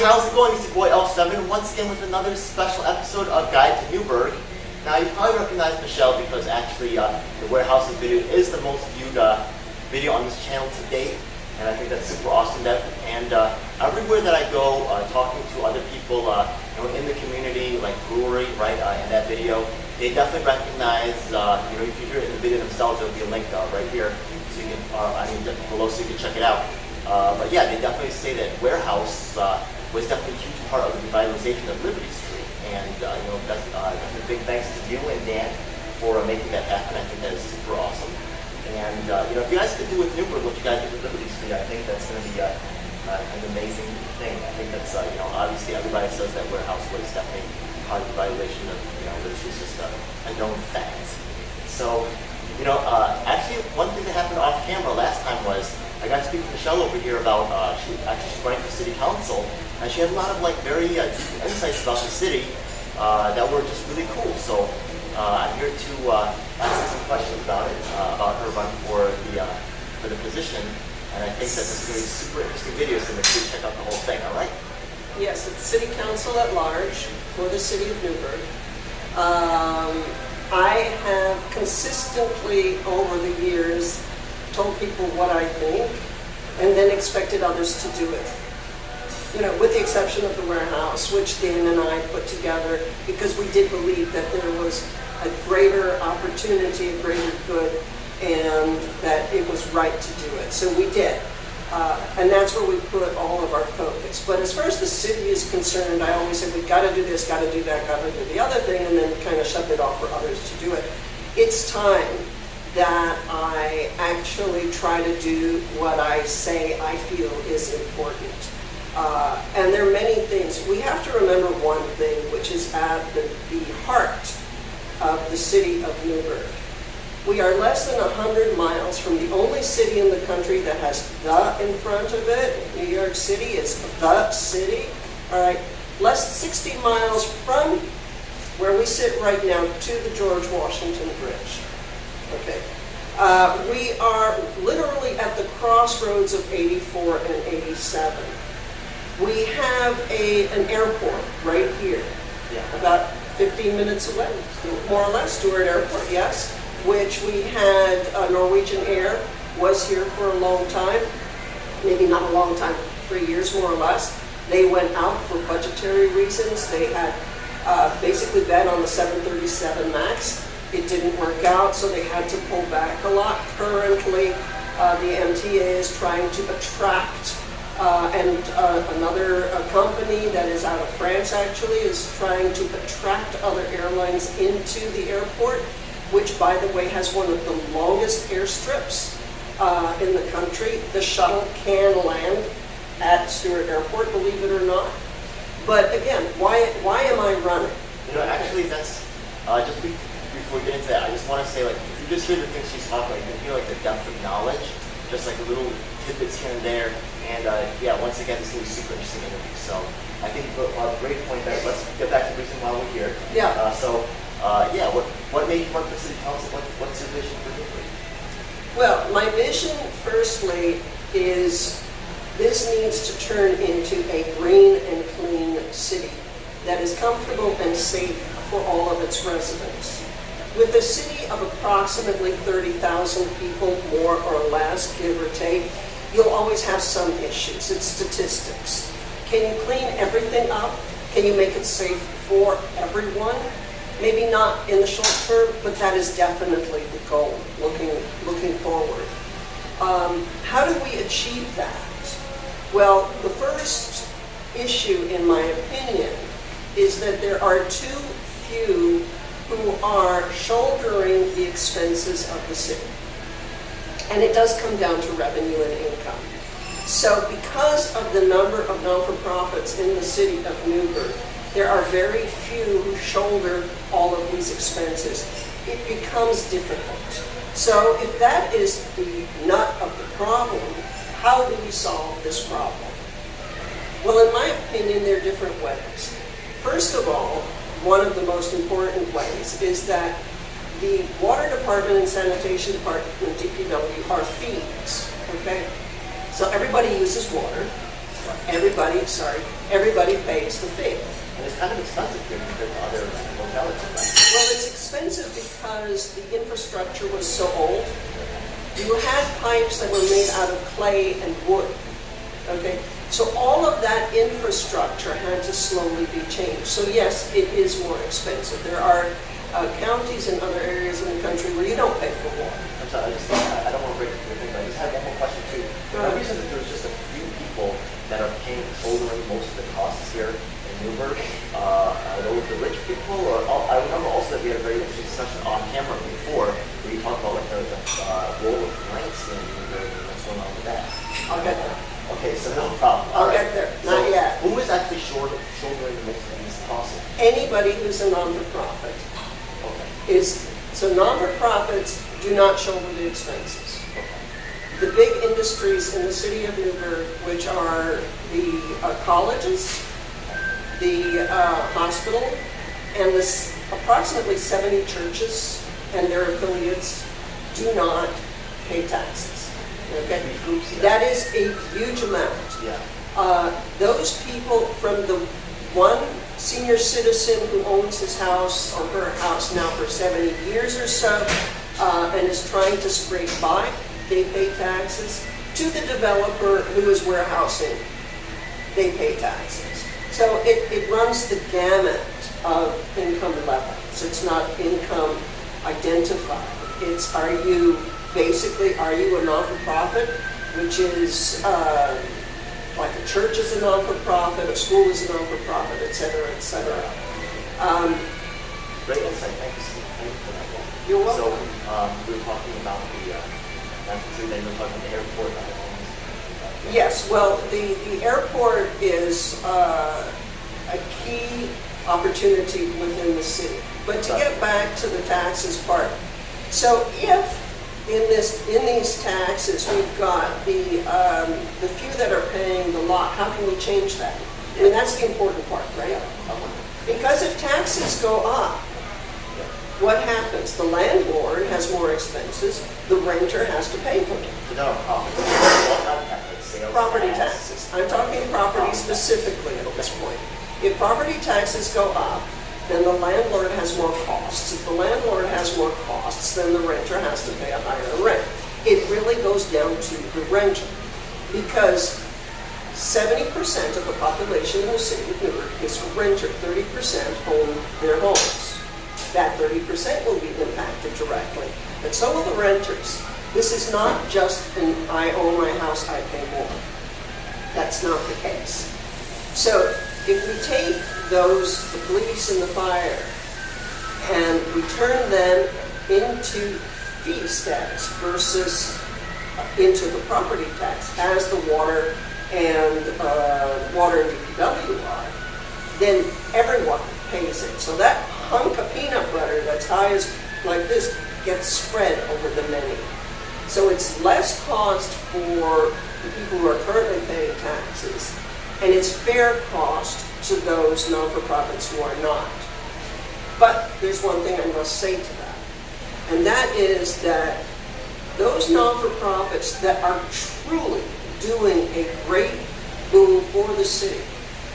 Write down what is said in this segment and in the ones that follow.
how's it going? It's your boy L7 once again with another special episode of Guide to Newburgh. Now you probably recognize Michelle because actually the Wherehouse video is the most viewed video on this channel to date, and I think that's super awesome. Everywhere that I go, talking to other people in the community, like brewery, right, in that video, they definitely recognize, if you hear it in the video themselves, there'll be a link right here, so you can, below, so you can check it out. But yeah, they definitely say that Wherehouse was definitely a huge part of the revitalization of Liberty Street, and that's definitely big thanks to you and Dan for making that happen. I think that is super awesome. And if you guys could do with Newburgh what you guys did with Liberty Street, I think that's going to be an amazing thing. I think that's obviously everybody says that Wherehouse was definitely part of the revitalization of Liberty Street. It's just a known fact. So actually one thing that happened off camera last time was I got to speak to Michelle over here about she's running for city council, and she had a lot of very deep insights about the city that were just really cool. So I'm here to ask her some questions about it, about her run for the position, and I think that this is going to be a super interesting video, so make sure you check out the whole thing. All right? Yes, it's city council at large for the city of Newburgh. I have consistently over the years told people what I think, and then expected others to do it. With the exception of the Wherehouse, which Dan and I put together because we did believe that there was a greater opportunity, a greater good, and that it was right to do it. So we did. And that's where we put all of our focus. But as far as the city is concerned, I always say, we've got to do this, got to do that, got to do the other thing, and then kind of shut it off for others to do it. It's time that I actually try to do what I say I feel is important. And there are many things. We have to remember one thing, which is at the heart of the city of Newburgh. We are less than 100 miles from the only city in the country that has "the" in front of it. New York City is the city. All right, less than 60 miles from where we sit right now to the George Washington Bridge. Okay, we are literally at the crossroads of 84 and 87. We have an airport right here, about 15 minutes away, more or less, Stewart Airport, yes, which we had Norwegian Air was here for a long time, maybe not a long time, 3 years more or less. They went out for budgetary reasons. They had basically bet on the 737 MAX. It didn't work out, so they had to pull back a lot. Currently, the MTA is trying to attract, another company that is out of France actually is trying to attract other airlines into the airport, which, by the way, has one of the longest airstrips in the country. The shuttle can land at Stewart Airport, believe it or not. But again, why am I running? Actually, that's just before we get into that, I just want to say, if you just hear the things she's talking about, you can hear the depth of knowledge, just little tidbits here and there. And once again, this is going to be a super interesting interview. So I think a great point there. Let's get back to the reason why we're here. Yeah. What made you run for city council? What's your vision for Newburgh? Well, my vision, firstly, is this needs to turn into a green and clean city that is comfortable and safe for all of its residents. With a city of approximately 30,000 people, more or less, give or take, you'll always have some issues. It's statistics. Can you clean everything up? Can you make it safe for everyone? Maybe not in the short term, but that is definitely the goal, looking forward. How do we achieve that? Well, the first issue, in my opinion, is that there are too few who are shouldering the expenses of the city. And it does come down to revenue and income. So because of the number of non-for-profits in the city of Newburgh, there are very few who shoulder all of these expenses. It becomes difficult. So if that is the nut of the problem, how do we solve this problem? Well, in my opinion, there are different ways. First of all, one of the most important ways is that the water department and sanitation department, DPW, are fees, okay? So everybody uses water. Everybody, sorry, everybody pays the fee. And it's kind of expensive here compared to other localities, right? Well, it's expensive because the infrastructure was so old. You had pipes that were made out of clay and wood, okay? So all of that infrastructure had to slowly be changed. So yes, it is more expensive. There are counties and other areas in the country where you don't pay for water. I'm sorry, I don't want to break your thing, but I just had one more question too. Remember you said that there's just a few people that are shouldering most of the costs here in Newburgh? Are those the rich people? Or I remember also that we had a very interesting discussion off camera before where you talked about like the role of grants in Newburgh and what's going on with that. I'll get there. Okay, so no problem. I'll get there. Not yet. Who is actually shouldering the most of these costs? Anybody who's a non-for-profit Okay. so non-for-profits do not shoulder the expenses. Okay. The big industries in the city of Newburgh, which are the colleges, the hospital, and approximately 70 churches and their affiliates do not pay taxes. Okay, that is a huge amount. Yeah. Those people, from the one senior citizen who owns his house or her house now for 70 years or so, and is trying to scrape by, they pay taxes, to the developer who is warehousing, they pay taxes. So it runs the gamut of income levels. It's not income identified. It's are you a non-for-profit, which is like a church is a non-for-profit, a school is a non-for-profit, et cetera, et cetera. Great insight. Thank you, Steve. Thank you for that one. You're welcome. So we were talking about the, then we were talking about the airport and other things. Yes, well, the airport is a key opportunity within the city. But to get back to the taxes part, so if in these taxes we've got the few that are paying the lot, how can we change that? I mean, that's the important part, right? Because if taxes go up, what happens? The landlord has more expenses, the renter has to pay for it. So there are Property taxes. I'm talking property specifically at this point. If property taxes go up, then the landlord has more costs. If the landlord has more costs, then the renter has to pay a higher rent. It really goes down to the renter, because 70% of the population in the city of Newburgh is renter. 30% own their homes. That 30% will be impacted directly, but so will the renters. This is not just an I own my house, I pay more. That's not the case. So if we take the police and the fire, and we turn them into fee status versus into the property tax, as the water and DPW are, then everyone pays it. So that hunk of peanut butter that's high as like this gets spread over the many. So it's less cost for the people who are currently paying taxes, and it's fair cost to those non-for-profits who are not. But there's one thing I must say to that, and that is that those non-for-profits that are truly doing a great boon for the city,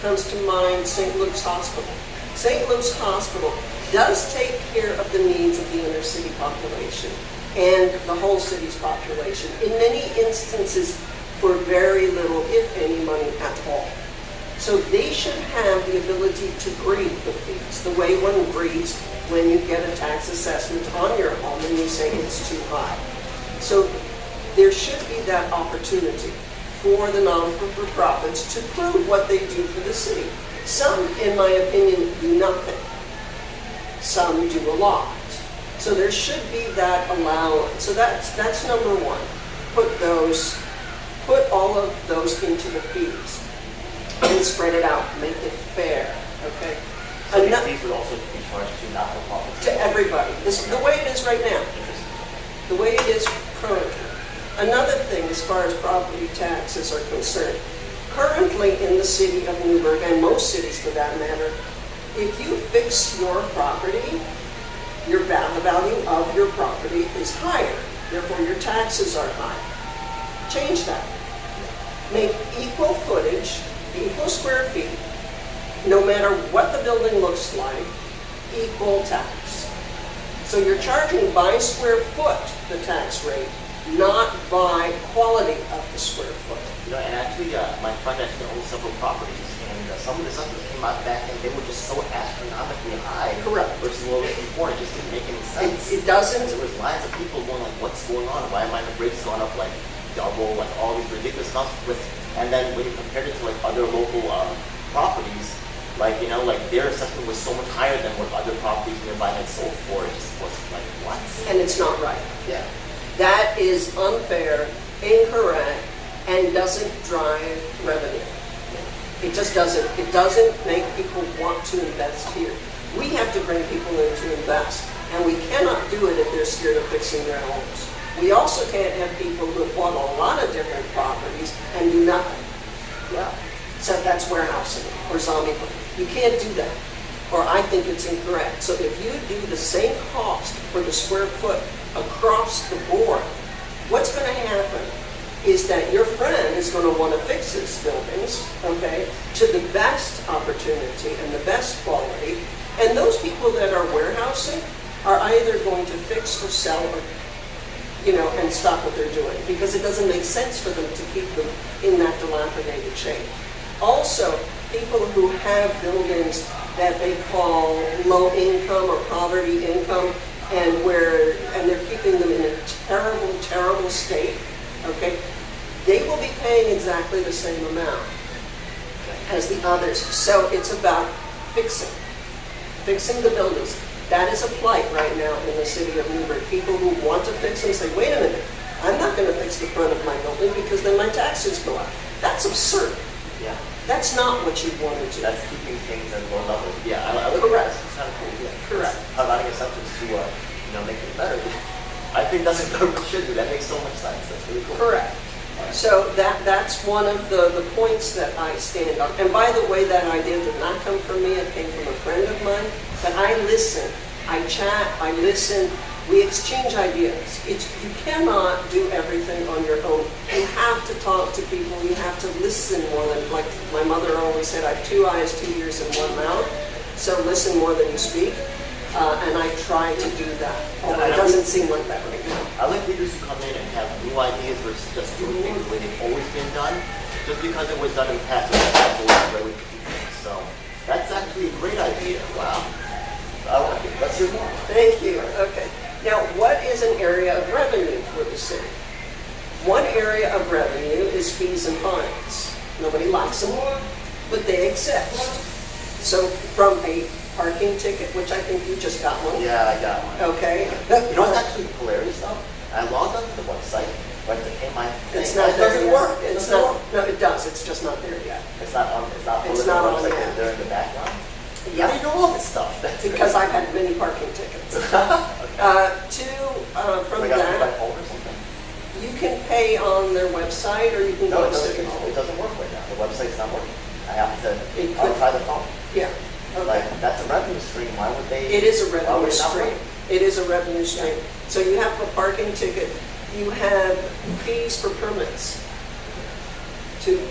comes to mind St. Luke's Hospital. St. Luke's Hospital does take care of the needs of the inner city population and the whole city's population, in many instances for very little, if any, money at all. So they should have the ability to grieve the fees, the way one grieves when you get a tax assessment on your home and you say it's too high. So there should be that opportunity for the non-for-profits to prove what they do for the city. Some, in my opinion, do nothing. Some do a lot. So there should be that allowance. So that's number one. Put all of those into the fees and spread it out. Make it fair. Okay. So these fees would also be charged to not-for-profits? To everybody. The way it is right now. The way it is currently. Another thing, as far as property taxes are concerned, currently in the city of Newburgh, and most cities for that matter, if you fix your property, the value of your property is higher. Therefore, your taxes are higher. Change that. Make equal footage, equal square feet, no matter what the building looks like, equal tax. So you're charging by square foot the tax rate, not by quality of the square foot. You know, and actually, my friend actually owns several properties, and some of the stuff that came out back then, they were just so astronomically high. Correct. Versus what was before, it just didn't make any sense. It doesn't. There was lines of people going like, what's going on? Why am I the rates going up like double, like all these ridiculous stuff with, and then when you compared it to like other local properties, like, you know, like their assessment was so much higher than what other properties nearby had sold for. It just was like, what? And it's not right. Yeah. That is unfair, incorrect, and doesn't drive revenue. It just doesn't. It doesn't make people want to invest here. We have to bring people in to invest, and we cannot do it if they're scared of fixing their homes. We also can't have people who have bought a lot of different properties and do nothing. Yeah. So that's warehousing or zombie. You can't do that, or I think it's incorrect. So if you do the same cost for the square foot across the board, what's going to happen is that your friend is going to want to fix his buildings, okay, to the best opportunity and the best quality. And those people that are warehousing are either going to fix or sell or, you know, and stop what they're doing, because it doesn't make sense for them to keep them in that dilapidated shape. Also, people who have buildings that they call low income or poverty income, and they're keeping them in a terrible, terrible state, okay, they will be paying exactly the same amount as the others. So it's about fixing the buildings. That is a plight right now in the city of Newburgh. People who want to fix them say, wait a minute, I'm not going to fix the front of my building because then my taxes go up. That's absurd. Yeah. That's not what you want to do. That's keeping things at low level. Yeah, I look at that. It's kind of cool. Yeah. Correct. Providing incentives to, make it better. I think that's what government should do. That makes so much sense. That's really cool. Correct. So that's one of the points that I stand on. And by the way, that idea did not come from me. It came from a friend of mine. But I listen, I chat, I listen. We exchange ideas. You cannot do everything on your own. You have to talk to people. You have to listen more than, like my mother always said, I have 2 eyes, 2 ears, and 1 mouth. So listen more than you speak. And I try to do that. Although it doesn't seem like that right now. I like leaders who come in and have new ideas versus just doing things the way they've always been done. Just because it was done in the past, that's always the way we do things. So that's actually a great idea. Wow. I like it. Let's hear more. Thank you. Okay. Now, what is an area of revenue for the city? One area of revenue is fees and fines. Nobody likes them, but they exist. So from a parking ticket, which I think you just got one. Yeah, I got one. Okay. You know what's actually hilarious though? I logged onto the website, but to pay my thing, It's not it there doesn't yet. work. It's not. No, it does. It's just not there yet. It's not on. It's not. It's on not the on website. yet. They're in the background. Yeah. How do you know all this stuff? That's Because crazy. I've had many parking tickets. Okay. From I got to that, my phone or something. you can pay on their website, or you can No, go it to City doesn't. Hall. It doesn't work right now. The website's not working. I have to. It I'll could- try the phone. Yeah. Okay. Like that's a revenue stream. Why would they? It is a why revenue would it not stream. work? It is a revenue stream. So you have a parking ticket. You have fees for permits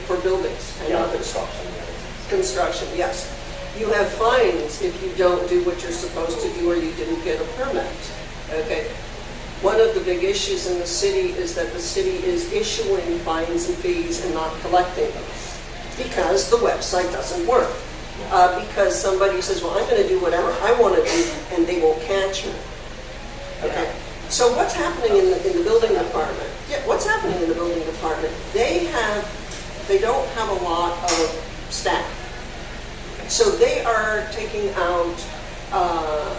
for buildings and Yeah, others. construction. and everything. Construction, yes. You have fines if you don't do what you're supposed to do or you didn't get a permit. Okay. One of the big issues in the city is that the city is issuing fines and fees and not collecting them because the website doesn't work. Because somebody says, well, I'm going to do whatever I want to do and they won't catch me. Okay. So what's happening in the building department? Yeah, what's happening in the building department? They don't have a lot of staff. So they are taking out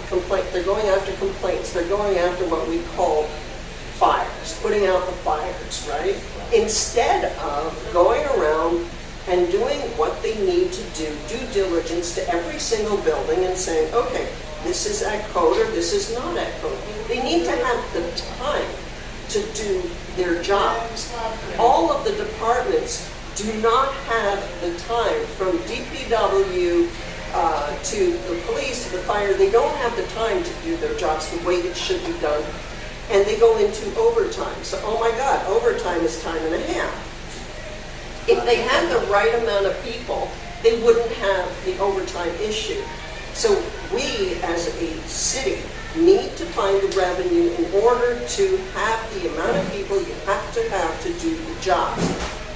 complaints. They're going after complaints. They're going after what we call fires, putting out the fires, right? Instead of going around and doing what they need to do, due diligence to every single building and saying, okay, this is at code or this is not at code. They need to have the time to do their jobs. All of the departments do not have the time, from DPW to the police to the fire. They don't have the time to do their jobs the way it should be done. And they go into overtime. So, oh my God, overtime is time and a half. If they had the right amount of people, they wouldn't have the overtime issue. So we, as a city, need to find the revenue in order to have the amount of people you have to do the job.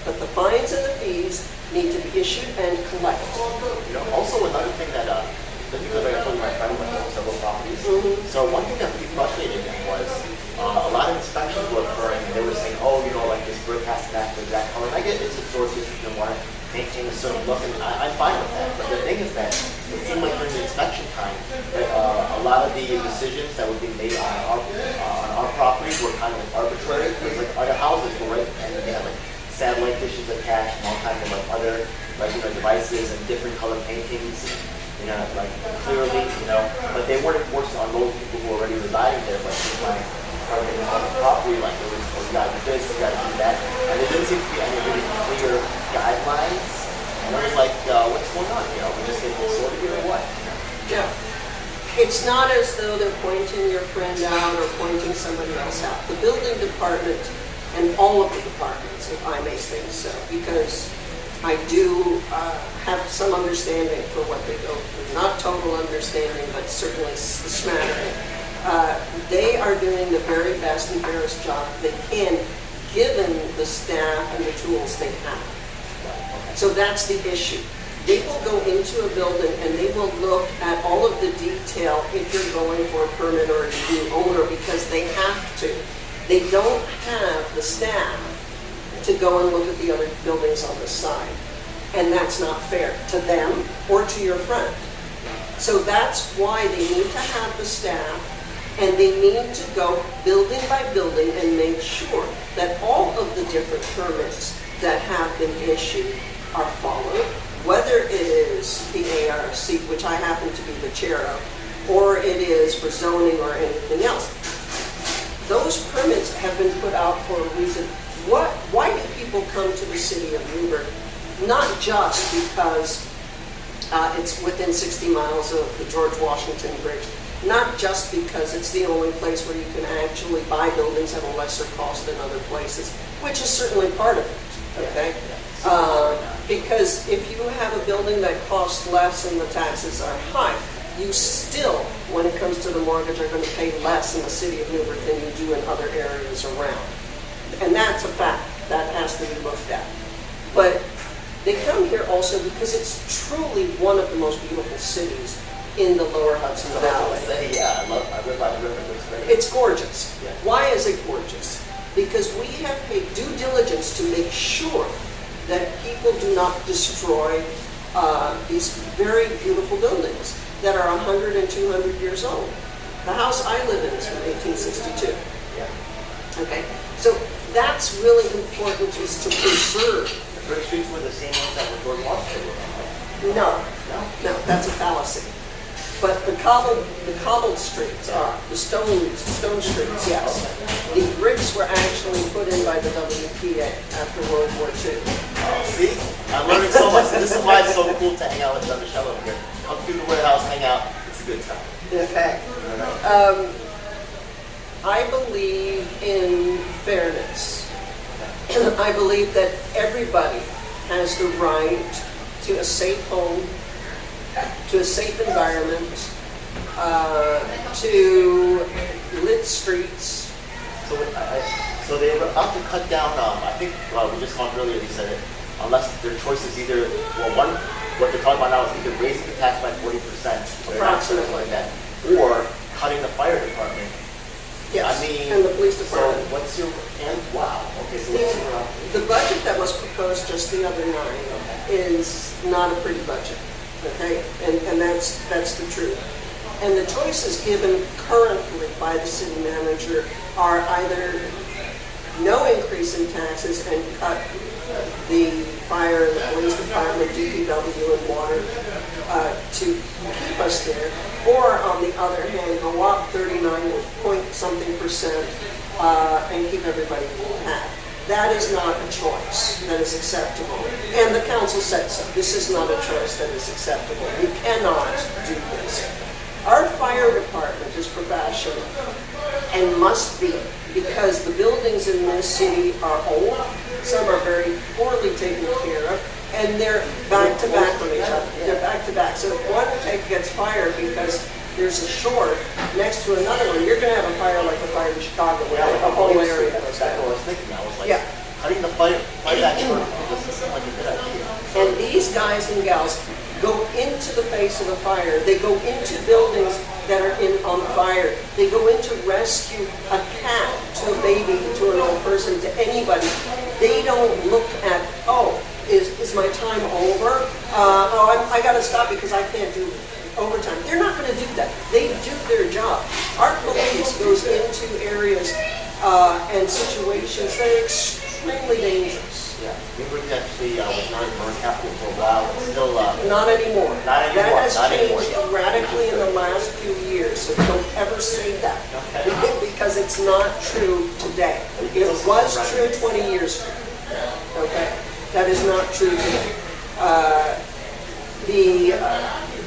But the fines and the fees need to be issued and collected. You know, also another thing that, because like I told you, my friend went to several properties. So one thing that really frustrated him was a lot of inspections were occurring, and they were saying, oh, you know, like this brick has to match the exact color. And I get it's a source if you want to maintain a certain look, and I'm fine with that. But the thing is that it seemed like during the inspection time, that a lot of the decisions that would be made on our properties were kind of like arbitrary, because like other houses were right, and they had like satellite dishes attached, and all kinds of like other like devices and different color paintings. You know, like clearly, you know, but they weren't enforced on those people who were already residing there, but just like targeting on the property, like it was, oh, you gotta do this, you gotta do that, and there didn't seem to be any really clear guidelines. And I was like, what's going on? You know, we just get sorted here or what? Yeah. It's not as though they're pointing your friend out or pointing somebody else out. The building department and all of the departments, if I may say so, because I do have some understanding for what they go through. Not total understanding, but certainly smattering. They are doing the very best and fairest job they can, given the staff and the tools they have. So that's the issue. They will go into a building and they will look at all of the detail if you're going for a permit or a new owner, because they have to. They don't have the staff to go and look at the other buildings on the side. And that's not fair to them or to your friend. So that's why they need to have the staff, and they need to go building by building and make sure that all of the different permits that have been issued are followed, whether it is the ARC, which I happen to be the chair of, or it is for zoning or anything else. Those permits have been put out for a reason. Why do people come to the city of Newburgh? Not just because it's within 60 miles of the George Washington Bridge, not just because it's the only place where you can actually buy buildings at a lesser cost than other places, which is certainly part of it, okay? Because if you have a building that costs less and the taxes are high, you still, when it comes to the mortgage, are going to pay less in the city of Newburgh than you do in other areas around. And that's a fact. That has to be looked at. But they come here also because it's truly one of the most beautiful cities in the lower Hudson Valley. Yeah, I live by the river. It's gorgeous. Yeah. Why is it gorgeous? Because we have paid due diligence to make sure that people do not destroy these very beautiful buildings that are 100 and 200 years old. The house I live in is from 1862. Yeah. Okay, so that's really important, is to preserve. The brick streets were the same ones that were George Washington were on, right? No, that's a fallacy. But the cobbled streets are, the stone streets, yes. The bricks were actually put in by the WPA after World War II. See? I'm learning so much. This is why it's so cool to hang out with Michele over here. Come through the warehouse, hang out. It's a good time. Okay. I believe in fairness. I believe that everybody has the right to a safe home, to a safe environment, to lit streets. So they were about to cut down, I think, we just talked earlier, you said it, unless their choice is either, well, what they're talking about now is either raising the tax by 40%, or something like that, or cutting the fire department. Yes, I mean, and the police department. So what's your, and wow, okay, so what's your, The budget that was proposed just the other night is not a pretty budget, okay? And that's the truth. And the choices given currently by the city manager are either no increase in taxes and cut the fire and the police department, DPW and water to keep us there, or on the other hand, go up 39-point-something% and keep everybody happy. That is not a choice that is acceptable. And the council said so. This is not a choice that is acceptable. We cannot do this. Our fire department is professional and must be, because the buildings in this city are old, some are very poorly taken care of, and they're back-to-back. Most of them to back. So if one tank gets fired because there's a short next to another one, you're going to have a fire like the fire in Chicago, where a whole area goes That's down. what I was thinking. I was like, Yeah. cutting the fire back doesn't seem like a good idea. And these guys and gals go into the face of the fire. They go into buildings that are on fire. They go in to rescue a cat, to a baby, to an old person, to anybody. They don't look at, oh, is my time over? I got to stop because I can't do overtime. They're not going to do that. They do their job. Our police goes into areas and situations that are extremely dangerous. Yeah, Newburgh actually was not a burn capital for a while, but still... Not anymore. Not anymore. That has Not changed anymore. radically in the last few years, so don't ever say that. Okay. Because it's not true today. It was true 20 years ago. Okay? That is not true today. The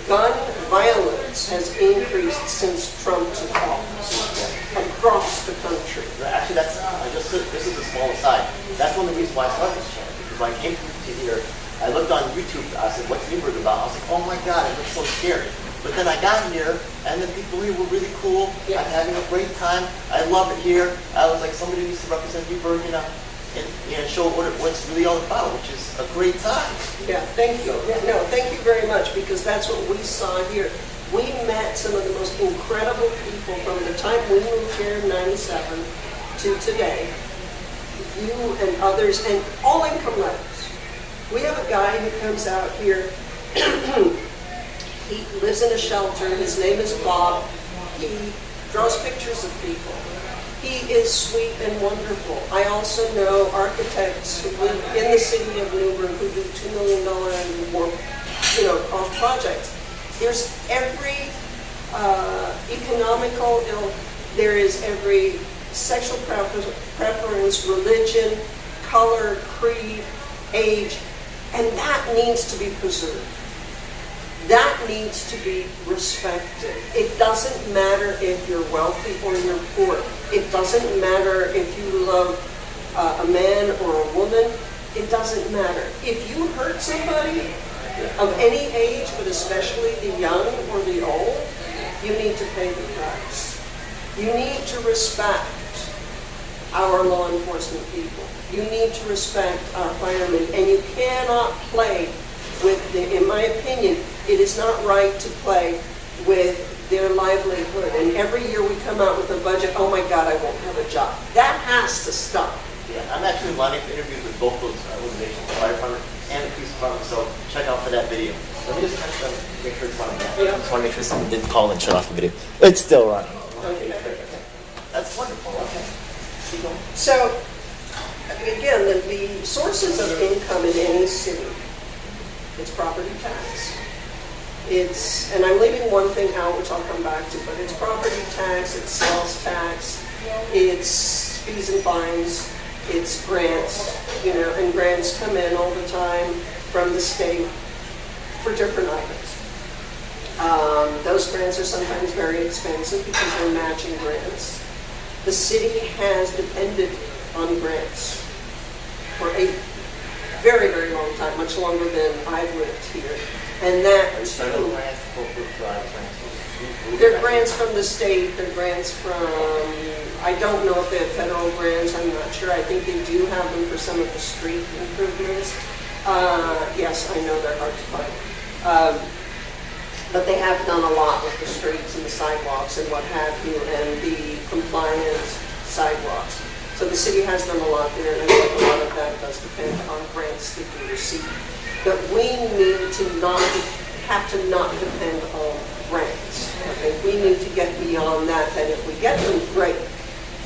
gun violence has increased since Trump took office across the country. Actually, this is a small aside. That's one of the reasons why I started this channel. Because when I came to here, I looked on YouTube. I said, "What's Newburgh about?" I was like, "Oh my God, it looks so scary." But then I got here, and the people here were really cool. Yeah. I'm having a great time. I love it here. I was like, somebody needs to represent Newburgh, and show what it's really all about, which is a great time. Yeah, thank you. Yeah, no, thank you very much, because that's what we saw here. We met some of the most incredible people from the time we moved here in '97 to today. You and others, and all income levels. We have a guy who comes out here. He lives in a shelter. His name is Bob. He draws pictures of people. He is sweet and wonderful. I also know architects who live in the city of Newburgh who do $2 million and more, cost projects. There's every economical ilk. There is every sexual preference, religion, color, creed, age, and that needs to be preserved. That needs to be respected. It doesn't matter if you're wealthy or you're poor. It doesn't matter if you love a man or a woman. It doesn't matter. If you hurt somebody of any age, but especially the young or the old, you need to pay the price. You need to respect our law enforcement people. You need to respect our firemen, and you cannot play with in my opinion, it is not right to play with their livelihood. And every year we come out with a budget, oh my God, I won't have a job. That has to stop. Yeah, I'm actually lining up interviews with both those organizations, the fire department and the police department, so check out for that video. Let me just make sure it's running. Yeah. I just want to make sure someone didn't call and shut off the video. It's still running. Okay. That's wonderful. Okay. Keep going. So, again, the sources of income in any city, it's property tax. And I'm leaving one thing out, which I'll come back to, but it's property tax, it's sales tax, it's fees and fines, it's grants, and grants come in all the time from the state for different items. Those grants are sometimes very expensive because they're matching grants. The city has depended on grants for a very, very long time, much longer than I've lived here. And that Federal too, grants, corporate grants. they're grants from the state, they're grants from, I don't know if they have federal grants, I'm not sure. I think they do have them for some of the street improvements. Yes, I know they're hard to find. But they have done a lot with the streets and the sidewalks and what have you, and the compliant sidewalks. So the city has done a lot there, and I think a lot of that does depend on grants that we receive. But we need to not depend on grants. Okay? We need to get beyond that if we get them, great,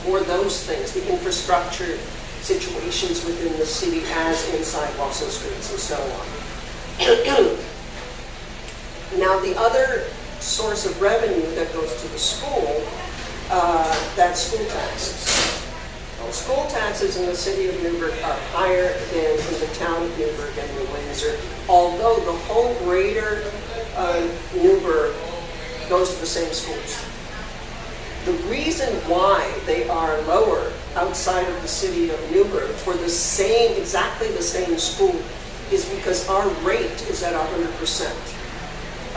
for those things, the infrastructure situations within the city as in sidewalks and streets and so on. Now, the other source of revenue that goes to the school, that's school taxes. School taxes in the city of Newburgh are higher than in the town of Newburgh and New Windsor, although the whole greater Newburgh goes to the same schools. The reason why they are lower outside of the city of Newburgh for exactly the same school is because our rate is at 100%.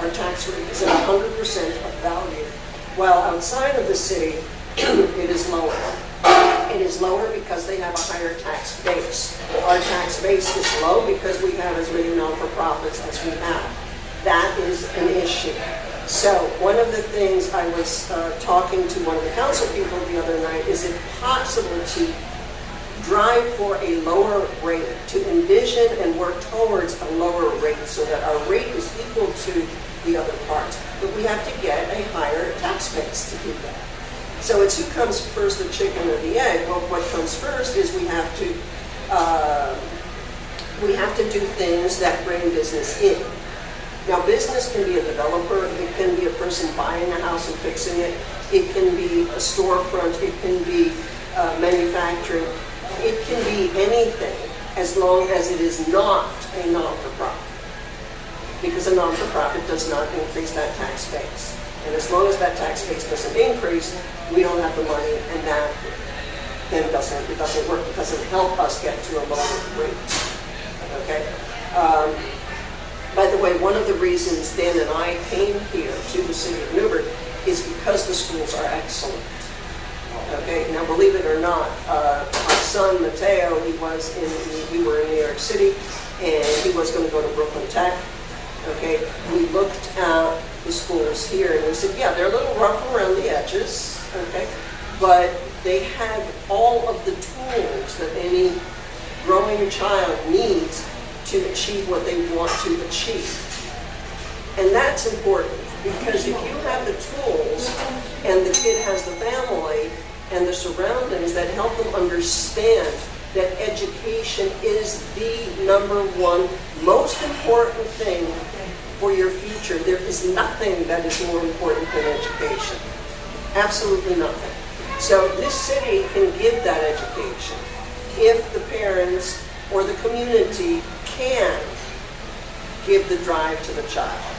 our tax rate is at 100% of value, while outside of the city, it is lower. It is lower because they have a higher tax base. Our tax base is low because we have as many non-for-profits as we have. That is an issue. So one of the things I was talking to one of the council people the other night, is it possible to drive for a lower rate, to envision and work towards a lower rate so that our rate is equal to the other parts, but we have to get a higher tax base to do that. So it's who comes first, the chicken or the egg? Well, what comes first is we have to do things that bring business in. Now, business can be a developer, it can be a person buying a house and fixing it, it can be a storefront, it can be manufacturing, it can be anything as long as it is not a non-for-profit. Because a non-for-profit does not increase that tax base. And as long as that tax base doesn't increase, we don't have the money, and that then it doesn't work. It doesn't help us get to a lower rate. Okay? By the way, one of the reasons Dan and I came here to the city of Newburgh is because the schools are excellent. Okay, now believe it or not, our son Mateo, we were in New York City, and he was going to go to Brooklyn Tech. Okay, we looked at the schools here, and we said, yeah, they're a little rough around the edges, okay, but they have all of the tools that any growing child needs to achieve what they want to achieve. And that's important, because if you have the tools and the kid has the family and the surroundings that help them understand that education is the number one most important thing for your future. There is nothing that is more important than education. Absolutely nothing. So this city can give that education if the parents or the community can give the drive to the child.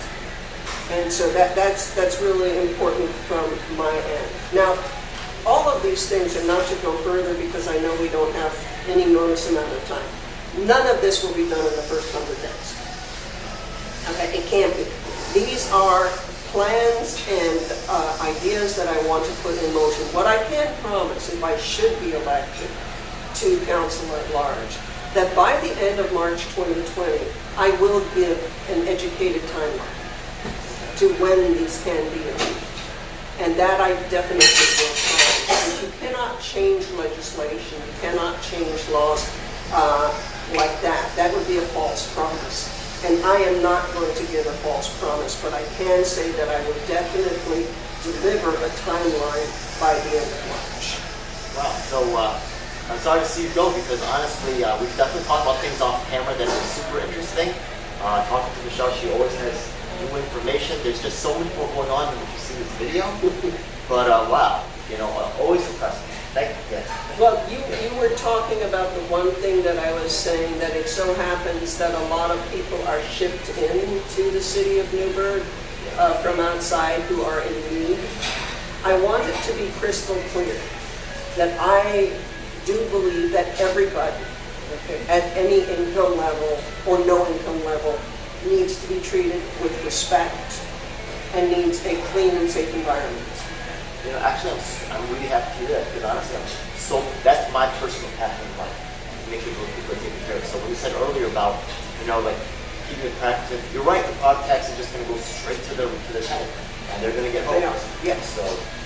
And so that's really important from my end. Now, all of these things are not to go further because I know we don't have any enormous amount of time. None of this will be done in the first 100 days. Okay, it can't be. These are plans and ideas that I want to put in motion. What I can promise, if I should be elected to council at large, that by the end of March 2020, I will give an educated timeline to when these can be achieved. And that I definitely will promise. You cannot change legislation, you cannot change laws like that. That would be a false promise. And I am not going to give a false promise, but I can say that I will definitely deliver a timeline by the end of March. Wow, so I'm sorry to see you go, because honestly, we've definitely talked about things off camera that are super interesting. Talking to Michele, she always has new information. There's just so much more going on than what you see in this video. But wow, always impressive. Thank you. Yes. Well, you were talking about the one thing that I was saying, that it so happens that a lot of people are shipped into the city of Newburgh from outside who are in need. I want it to be crystal clear that I do believe that everybody, at any income level or no income level, needs to be treated with respect and needs a clean and safe environment. Actually, I'm really happy to hear that, because honestly, that's my personal passion in life, to make sure people are taken care of. So when you said earlier about, keeping it practice, you're right, the property tax is just going to go straight to the tenant, and they're going to get homes. Yes.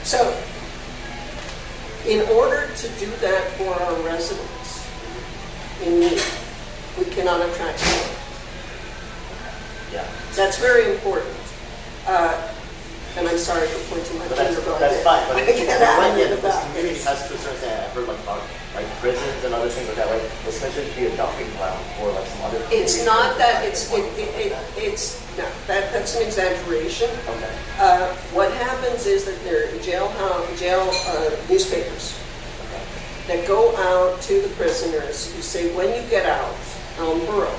So, in order to do that for our residents in need, we cannot attract more. Yeah. That's very important. And I'm sorry for pointing my finger. That's fine. But this community has to a certain extent. I've heard about prisons and other things like that, right? Essentially, to be a dumping ground for some other. It's not that. It's no. That's an exaggeration. Okay. What happens is that there are jail newspapers that go out to the prisoners who say, when you get out on parole,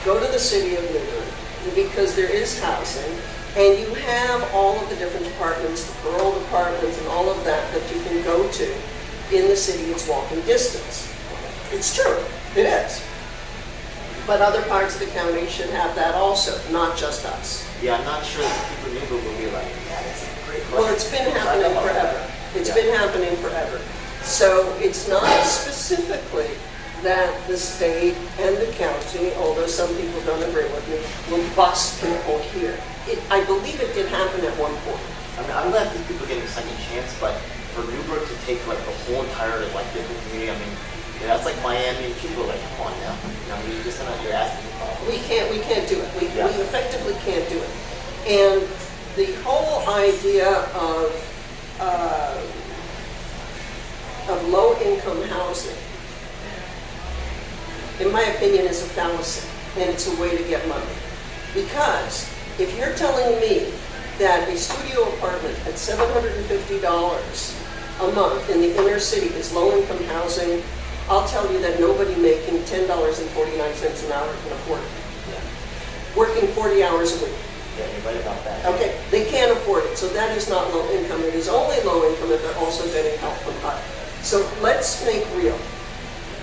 go to the city of Newburgh, because there is housing. And you have all of the different departments, the parole departments and all of that you can go to in the city. It's walking distance. It's true. It is. But other parts of the county should have that also, not just us. Yeah, I'm not sure that people in Newburgh will be like, yeah, that's a great question. Well, it's been happening forever. It's Yeah. been happening forever. So it's not specifically that the state and the county, although some people don't agree with me, will bus people here. I believe it did happen at one point. I mean, I'm glad these people are getting a second chance, but for Newburgh to take like the whole entire like different community, I mean, yeah, that's like Miami and people are like, come on now. You know, you're just gonna, you're asking for problems. We can't do it. We Yeah. effectively can't do it. And the whole idea of low-income housing, in my opinion, is a fallacy, and it's a way to get money. Because if you're telling me that a studio apartment at $750 a month in the inner city is low-income housing, I'll tell you that nobody making $10.49 an hour can afford it. Yeah. Working 40 hours a week. Yeah, you're right about that. Okay, they can't afford it, so that is not low income. It is only low income if they're also getting help from HUD. So let's make real.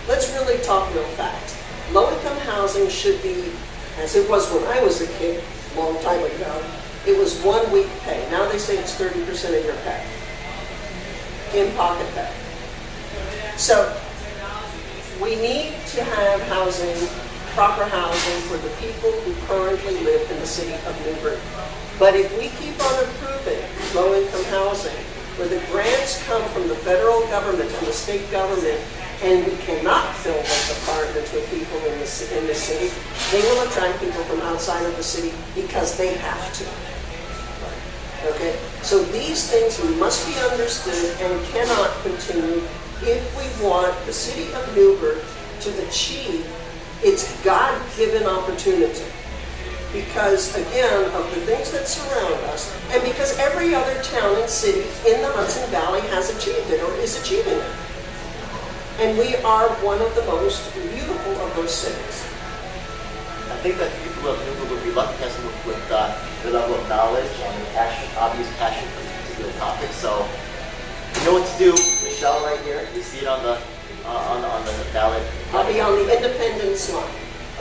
Let's really talk real facts. Low income housing should be, as it was when I was a kid, a long time ago, it was 1 week pay. Now they say it's 30% of your pay. In pocket pay. So we need to have housing, proper housing for the people who currently live in the city of Newburgh. But if we keep on approving low-income housing, where the grants come from the federal government and the state government, and we cannot fill those apartments with people in the city, they will attract people from outside of the city because they have to. Okay? So these things must be understood and cannot continue if we want the city of Newburgh to achieve its God-given opportunity. Because, again, of the things that surround us, and because every other town and city in the Hudson Valley has achieved it or is achieving it. And we are one of the most beautiful of those cities. I think that people of Newburgh would be lucky to have someone with their level of knowledge and passion, obvious passion for this particular topic. So you know what to do. Michelle right here. You see it on the ballot. I'll be on the independence line.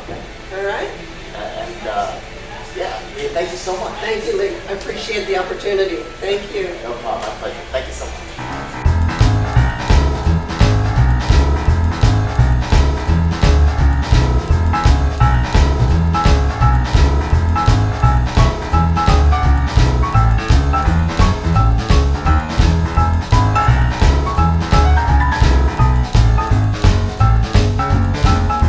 Okay. All right? Yeah, thank you so much. Thank you, Lee. I appreciate the opportunity. Thank you. No problem. My pleasure. Thank you so much.